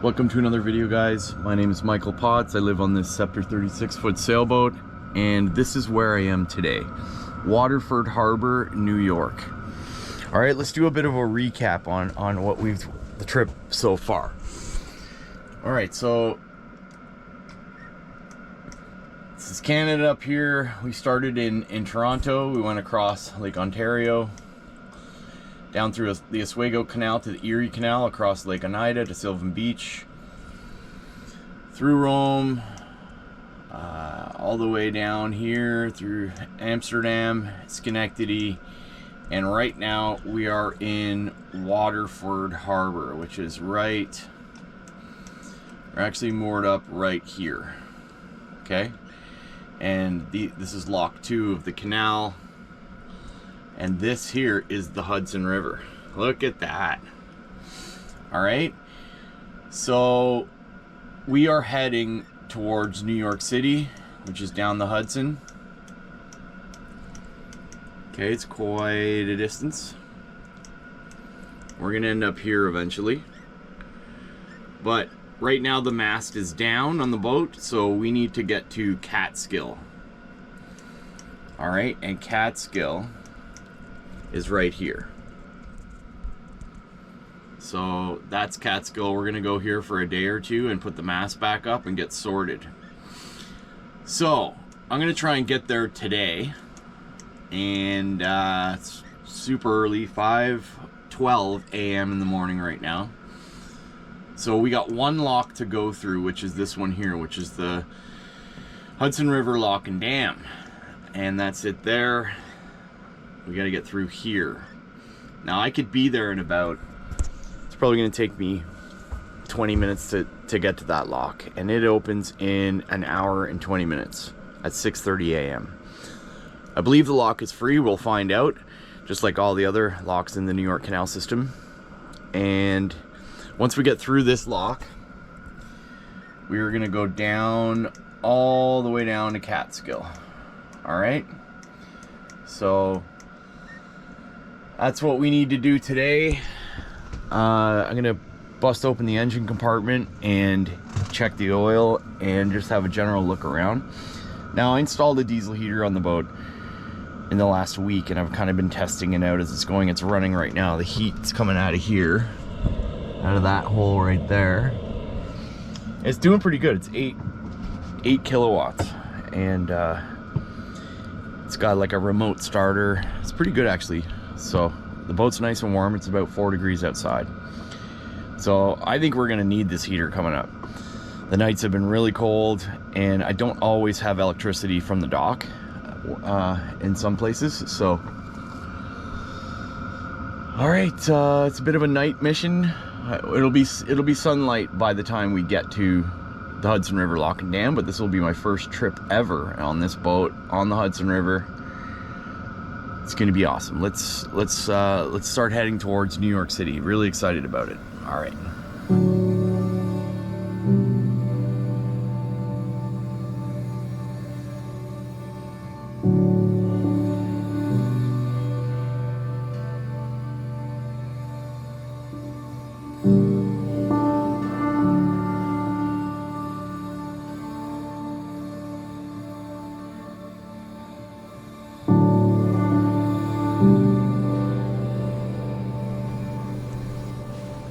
Welcome to another video, guys. My name is Michael Potts. I live on this Scepter 36-foot sailboat, and this is where I am today. Waterford Harbor, New York. All right, let's do a bit of a recap on what the trip so far. All right, so this is Canada up here. We started in Toronto. We went across Lake Ontario, down through the Oswego Canal to the Erie Canal, across Lake Oneida to Sylvan Beach, through Rome, all the way down here through Amsterdam, Schenectady, and right now we are in Waterford Harbor, which is we're actually moored up right here, okay? And this is lock 2 of the canal. And this here is the Hudson River. Look at that. All right. So we are heading towards New York City, which is down the Hudson. Okay, it's quite a distance. We're gonna end up here eventually. But right now the mast is down on the boat, so we need to get to Catskill. All right, and Catskill is right here. So that's Catskill. We're gonna go here for a day or two and put the mast back up and get sorted. So I'm gonna try and get there today, and it's super early, 5:12 a.m. in the morning right now. So we got one lock to go through, which is this one here, which is the Hudson River Lock and Dam, and that's it there. We got to get through here. Now I could be there in about, it's probably going to take me 20 minutes to get to that lock, and it opens in an hour and 20 minutes at 6:30 a.m. I believe the lock is free. We'll find out, just like all the other locks in the New York Canal system. And once we get through this lock, we are going to go down all the way down to Catskill. All right, so that's what we need to do today. I'm gonna bust open the engine compartment and check the oil and just have a general look around. Now I installed a diesel heater on the boat in the last week, and I've kind of been testing it out as it's going. It's running right now. The heat's coming out of here, out of that hole right there. It's doing pretty good. It's 8 kilowatts, and it's got like a remote starter. It's pretty good actually. So the boat's nice and warm. It's about 4 degrees outside. So I think we're gonna need this heater coming up. The nights have been really cold, and I don't always have electricity from the dock in some places. So, all right, it's a bit of a night mission. It'll be sunlight by the time we get to the Hudson River Lock and Dam, but this will be my first trip ever on this boat on the Hudson River. It's gonna be awesome. Let's start heading towards New York City. Really excited about it. All right.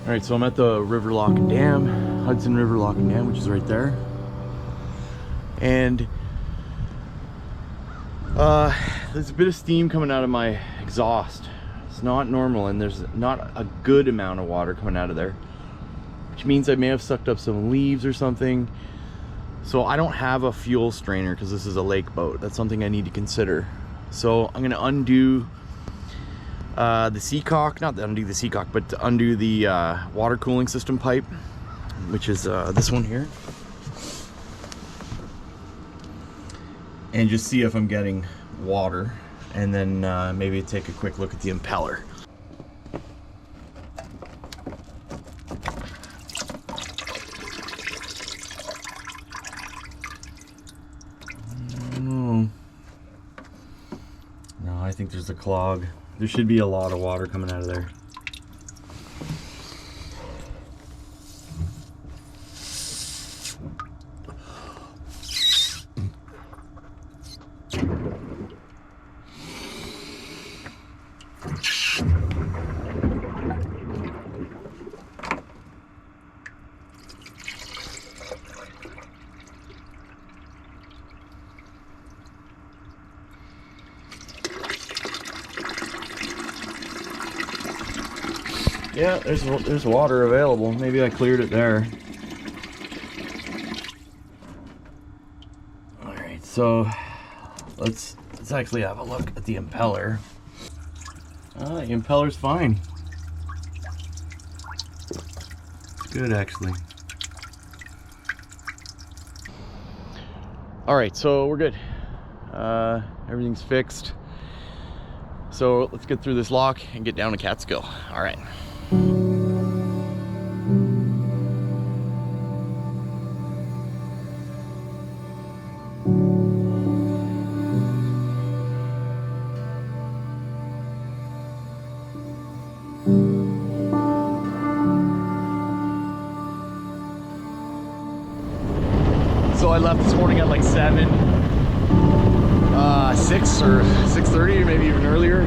All right, so I'm at the River Lock and Dam, Hudson River Lock and Dam, which is right there. And there's a bit of steam coming out of my exhaust. It's not normal, and there's not a good amount of water coming out of there, which means I may have sucked up some leaves or something. So I don't have a fuel strainer because this is a lake boat. That's something I need to consider. So I'm gonna undo the seacock, not to undo the seacock, but to undo the water cooling system pipe, which is this one here, and just see if I'm getting water, and then maybe take a quick look at the impeller. No, I think there's a clog. There should be a lot of water coming out of there. Yeah, there's water available. Maybe I cleared it there. All right, so let's actually have a look at the impeller. The impeller's fine. Good, actually. All right, so we're good. Everything's fixed. So let's get through this lock and get down to Catskill. All right. So I left this morning at like 6 or 6:30, maybe even earlier.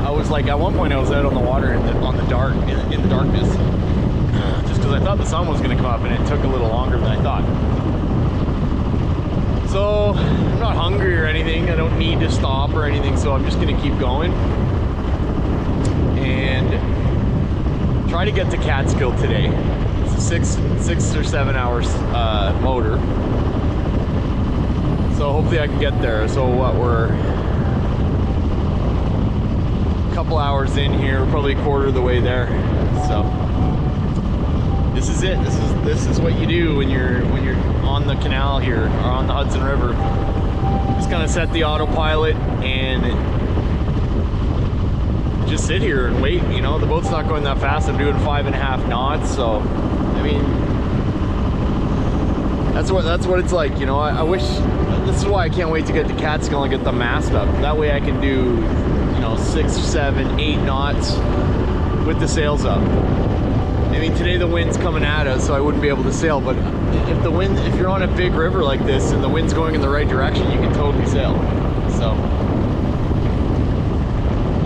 I was like, at one point I was out on the water in the darkness, just because I thought the sun was going to come up, and it took a little longer than I thought. So I'm not hungry or anything. I don't need to stop or anything, so I'm just going to keep going and try to get to Catskill today. It's a six or 7 hours motor. So hopefully I can get there. So what, we're a couple hours in here, we're probably a quarter of the way there. So this is it. This is what you do when you're on the canal here, or on the Hudson River. Just kind of set the autopilot and just sit here and wait. You know, the boat's not going that fast. I'm doing 5.5 knots. So I mean, that's what it's like, you know. I wish, this is why I can't wait to get to Catskill and get the mast up. That way I can do, you know, 6, 7, 8 knots with the sails up. I mean, today the wind's coming at us, so I wouldn't be able to sail, but if you're on a big river like this and the wind's going in the right direction, you can totally sail. So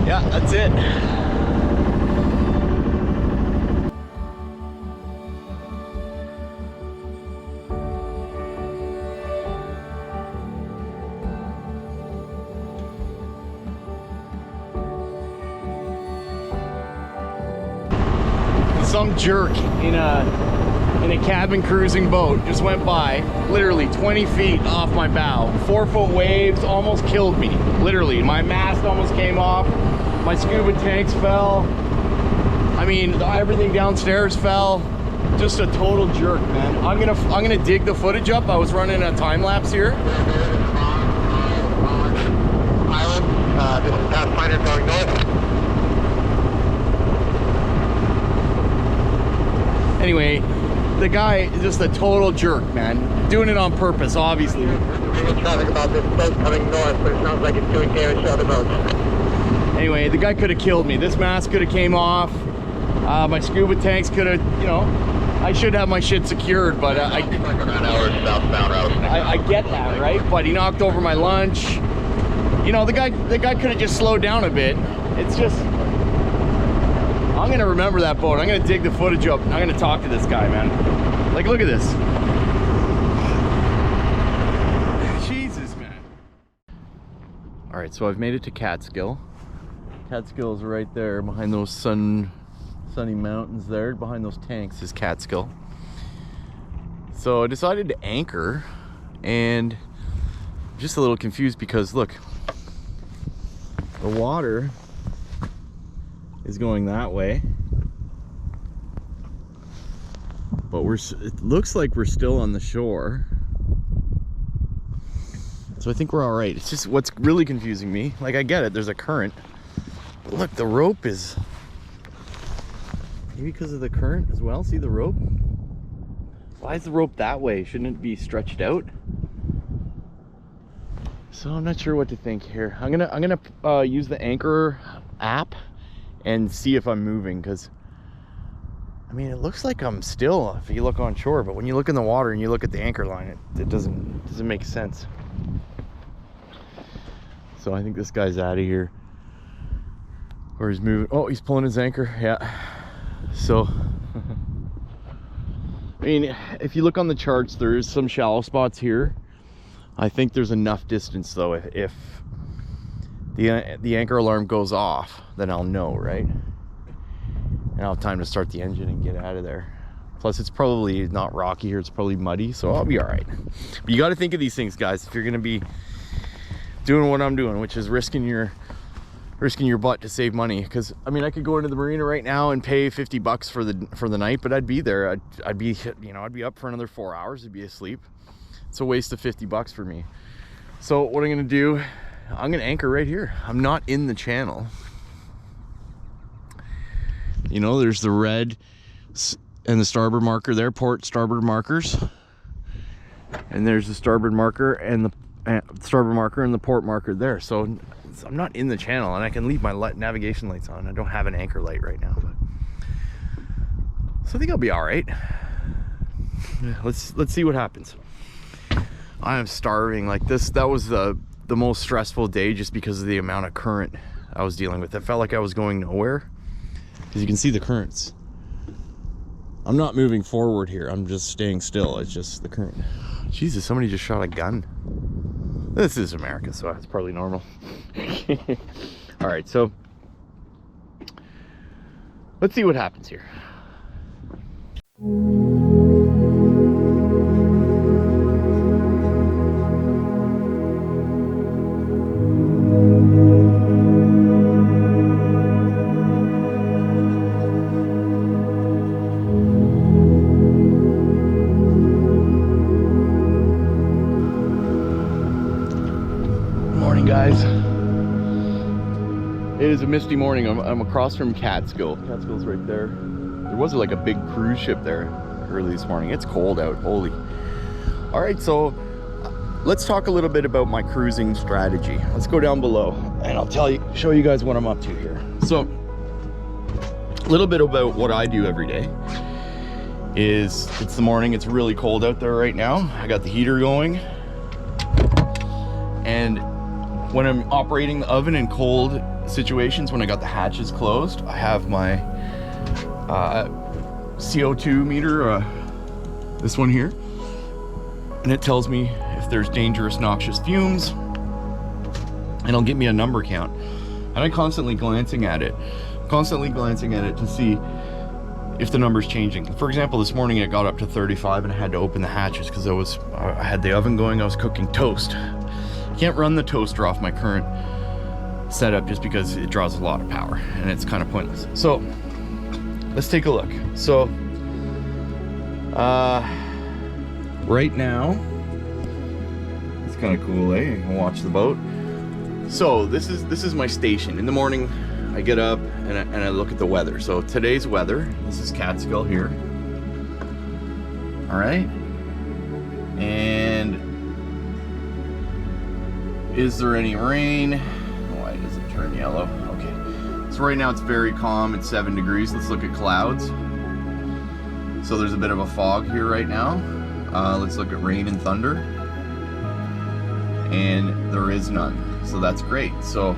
yeah, that's it. Some jerk in a cabin cruising boat just went by, literally 20 feet off my bow. 4-foot waves almost killed me, literally. My mast almost came off. My scuba tanks fell. I mean, everything downstairs fell. Just a total jerk, man. I'm gonna dig the footage up. I was running a time lapse here. Island, this is Pathfinder going north. Anyway, the guy is just a total jerk, man. Doing it on purpose, obviously. There's traffic about this boat coming north, but it sounds like it's doing damage to other boats. Anyway, the guy could have killed me. This mast could have came off. My scuba tanks could have, you know, I should have my shit secured, but I get that, right? But he knocked over my lunch. You know, the guy could have just slowed down a bit. It's just, I'm gonna remember that boat. I'm gonna dig the footage up. I'm gonna talk to this guy, man. Like, look at this. Jesus, man. All right, so I've made it to Catskill. Catskill is right there behind those sunny mountains there. Behind those tanks is Catskill. So I decided to anchor, and I'm just a little confused because look, the water is going that way, but it looks like we're still on the shore, so I think we're all right. It's just what's really confusing me, like, I get it, there's a current, but look, the rope is maybe because of the current as well. See the rope? Why is the rope that way? Shouldn't it be stretched out? So I'm not sure what to think here. I'm gonna use the Anchor app and see if I'm moving, because I mean, it looks like I'm still, if you look on shore, but when you look in the water and you look at the anchor line, it doesn't make sense. So I think this guy's out of here, or he's moving. Oh, he's pulling his anchor. Yeah. So I mean, if you look on the charts, there is some shallow spots here. I think there's enough distance though. If the anchor alarm goes off, then I'll know, right? and I'll have time to start the engine and get out of there. Plus, it's probably not rocky here, it's probably muddy, so I'll be all right. But you got to think of these things, guys, if you're going to be doing what I'm doing, which is risking your butt to save money. Because I mean, I could go into the marina right now and pay $50 for the night, but I'd be there. I'd be, you know, I'd be up for another 4 hours. I'd be asleep. It's a waste of $50 for me. So what I'm going to do, I'm going to anchor right here. I'm not in the channel. You know, there's the red and the starboard marker there, port starboard markers, and there's the starboard marker and the starboard marker and the port marker there. So I'm not in the channel, and I can leave my navigation lights on. I don't have an anchor light right now, but so I think I'll be all right. Let's see what happens. I am starving. Like this, that was the most stressful day just because of the amount of current I was dealing with. It felt like I was going nowhere because you can see the currents. I'm not moving forward here, I'm just staying still. It's just the current. Jesus, somebody just shot a gun. This is America, so it's probably normal. All right, so let's see what happens here. Guys, it is a misty morning. I'm across from Catskill. Catskill's right there. There was like a big cruise ship there early this morning. It's cold out, holy. All right, so let's talk a little bit about my cruising strategy. Let's go down below and I'll show you guys what I'm up to here. So a little bit about what I do every day is, it's the morning, it's really cold out there right now. I got the heater going, and when I'm operating the oven in cold situations, when I got the hatches closed, I have my CO2 meter, this one here, and it tells me if there's dangerous noxious fumes, and it'll give me a number count. And I'm constantly glancing at it to see if the number's changing. For example, this morning it got up to 35 and I had to open the hatches because I had the oven going, I was cooking toast. Can't run the toaster off my current setup just because it draws a lot of power and it's kind of pointless. So let's take a look. So right now it's kind of cool, eh? You can watch the boat. So this is my station. In the morning I get up and I look at the weather. So today's weather, this is Catskill here. All right, and is there any rain? Why does it turn yellow? Okay, so right now it's very calm. It's 7 degrees. Let's look at clouds. So there's a bit of a fog here right now. Let's look at rain and thunder. And there is none. So that's great. So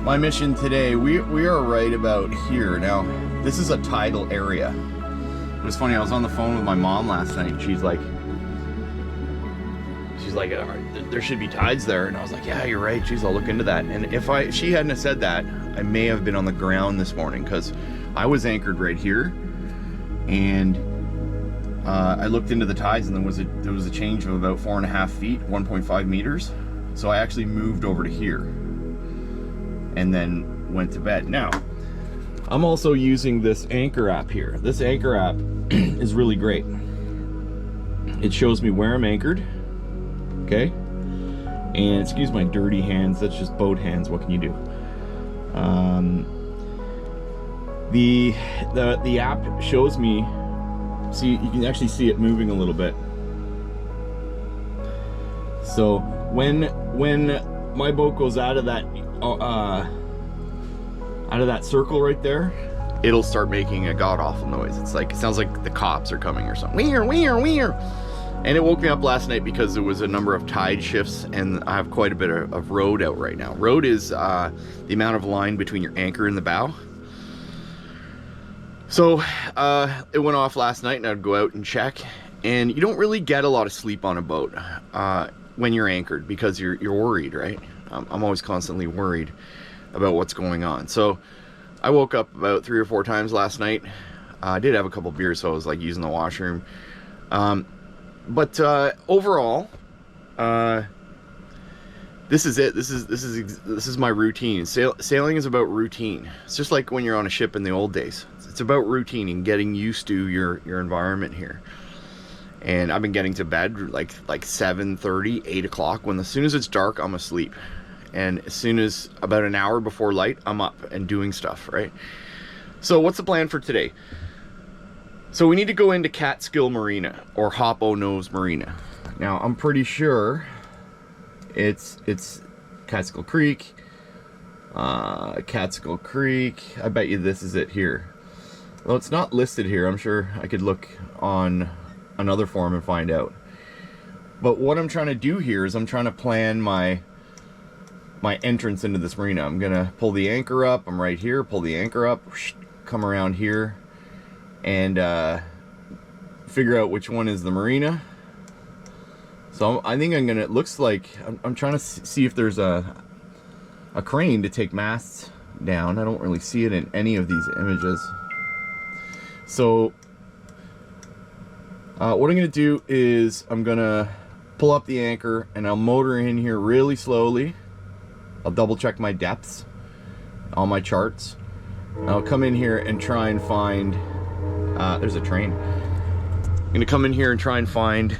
my mission today, we are right about here. Now, this is a tidal area. It was funny, I was on the phone with my mom last night. She's like, there should be tides there, and I was like, yeah, you're right, geez, I'll look into that. And if she hadn't have said that, I may have been on the ground this morning, because I was anchored right here, and I looked into the tides, and there was a change of about 4.5 feet, 1.5 meters. So I actually moved over to here and then went to bed. Now, I'm also using this anchor app here. This anchor app is really great. It shows me where I'm anchored. Okay, and excuse my dirty hands, that's just boat hands, what can you do? The app shows me, see, you can actually see it moving a little bit. So when my boat goes out of that circle right there, it'll start making a god-awful noise. It's like, it sounds like the cops are coming or something. Weir, weir, weir. And it woke me up last night because there was a number of tide shifts, and I have quite a bit of rode out right now. Rode is the amount of line between your anchor and the bow. So it went off last night, and I'd go out and check. And you don't really get a lot of sleep on a boat when you're anchored, because you're worried, right? I'm always constantly worried about what's going on. So I woke up about 3 or 4 times last night. I did have a couple beers, so I was like using the washroom. But overall, this is it. This is my routine. Sailing is about routine. It's just like when you're on a ship in the old days. It's about routine and getting used to your environment here. And I've been getting to bed like 7:30, 8 o'clock. As soon as it's dark, I'm asleep. And as soon as about an hour before light, I'm up and doing stuff, right? So what's the plan for today? So we need to go into Catskill Marina, or Hop-O-Nose Marina. Now I'm pretty sure it's Catskill Creek. Catskill Creek. I bet you this is it here. Well, it's not listed here. I'm sure I could look on another form and find out. But what I'm trying to do here is I'm trying to plan my entrance into this marina. I'm gonna pull the anchor up. I'm right here. Pull the anchor up. Come around here and figure out which one is the marina. So I think I'm gonna. It looks like I'm trying to see if there's a crane to take masts down. I don't really see it in any of these images. So what I'm gonna do is I'm gonna pull up the anchor and I'll motor in here really slowly. I'll double check my depths on my charts. I'll come in here and try and find, there's a train. I'm gonna come in here and try and find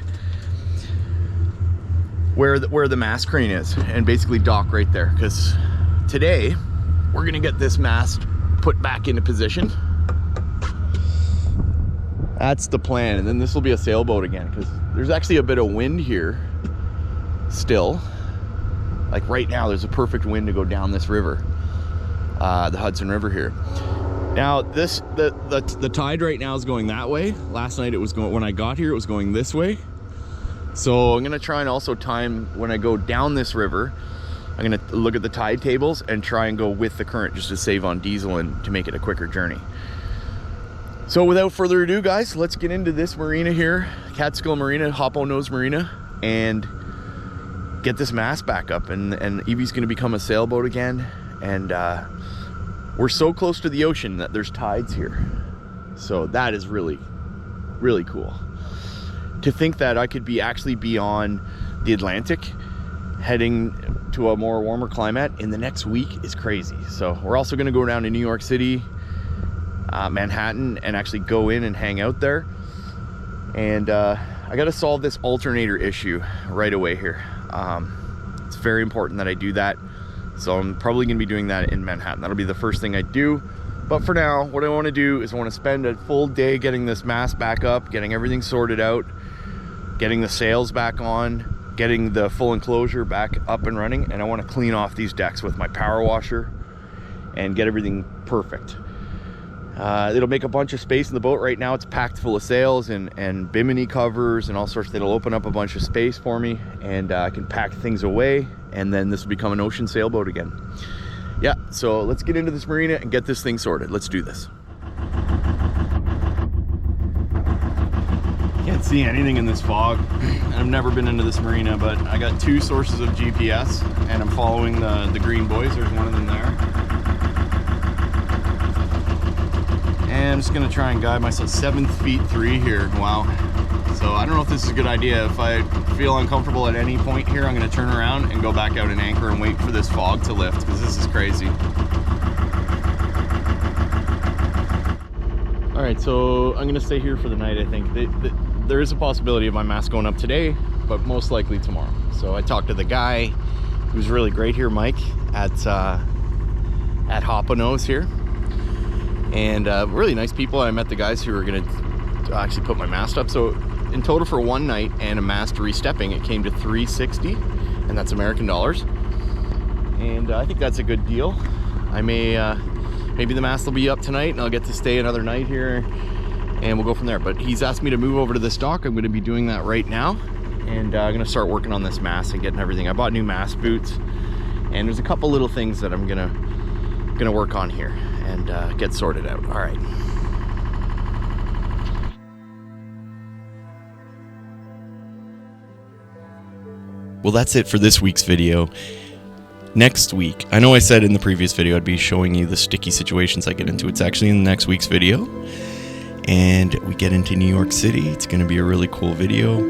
where the mast crane is and basically dock right there. Because today we're gonna get this mast put back into position. That's the plan, and then this will be a sailboat again because there's actually a bit of wind here still. Like right now, there's a perfect wind to go down this river, the Hudson River here. Now, the tide right now is going that way. Last night it was going, when I got here, it was going this way. So I'm gonna try and also time when I go down this river. I'm gonna look at the tide tables and try and go with the current just to save on diesel and to make it a quicker journey. So without further ado, guys, let's get into this marina here, Catskill Marina, Hop-O-Nose Marina, and get this mast back up. And Evie's gonna become a sailboat again. And we're so close to the ocean that there's tides here. So that is really, really cool. To think that I could actually be on the Atlantic, heading to a more warmer climate in the next week is crazy. So we're also gonna go down to New York City, Manhattan, and actually go in and hang out there. And I got to solve this alternator issue right away here. It's very important that I do that, so I'm probably gonna be doing that in Manhattan. That'll be the first thing I do. But for now, what I want to do is I want to spend a full day getting this mast back up, getting everything sorted out, getting the sails back on, getting the full enclosure back up and running, and I want to clean off these decks with my power washer and get everything perfect. It'll make a bunch of space in the boat. Right now it's packed full of sails and bimini covers and all sorts. It'll open up a bunch of space for me, and I can pack things away, and then this will become an ocean sailboat again. Yeah, so let's get into this marina and get this thing sorted. Let's do this. Can't see anything in this fog. I've never been into this marina, but I got 2 sources of GPS and I'm following the green buoys. There's one of them there. And I'm just gonna try and guide myself. 7 feet 3 here. Wow. So I don't know if this is a good idea. If I feel uncomfortable at any point here, I'm gonna turn around and go back out and anchor and wait for this fog to lift, because this is crazy. All right, so I'm gonna stay here for the night, I think. There is a possibility of my mast going up today, but most likely tomorrow. So I talked to the guy who's really great here, Mike, at Hop-O-Nose here. And really nice people. I met the guys who were gonna actually put my mast up. So in total for one night and a mast re-stepping, it came to $360, and that's American dollars. And I think that's a good deal. I may, maybe the mast will be up tonight and I'll get to stay another night here and we'll go from there. But he's asked me to move over to this dock. I'm gonna be doing that right now. And I'm gonna start working on this mast and getting everything. I bought new mast boots, and there's a couple little things that I'm gonna work on here and get sorted out. All right. Well, that's it for this week's video. next week. I know I said in the previous video I'd be showing you the sticky situations I get into. It's actually in next week's video. And we get into New York City. It's going to be a really cool video.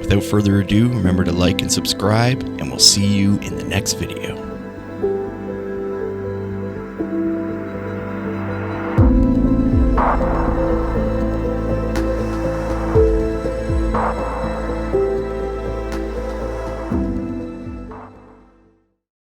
Without further ado, remember to like and subscribe, and we'll see you in the next video.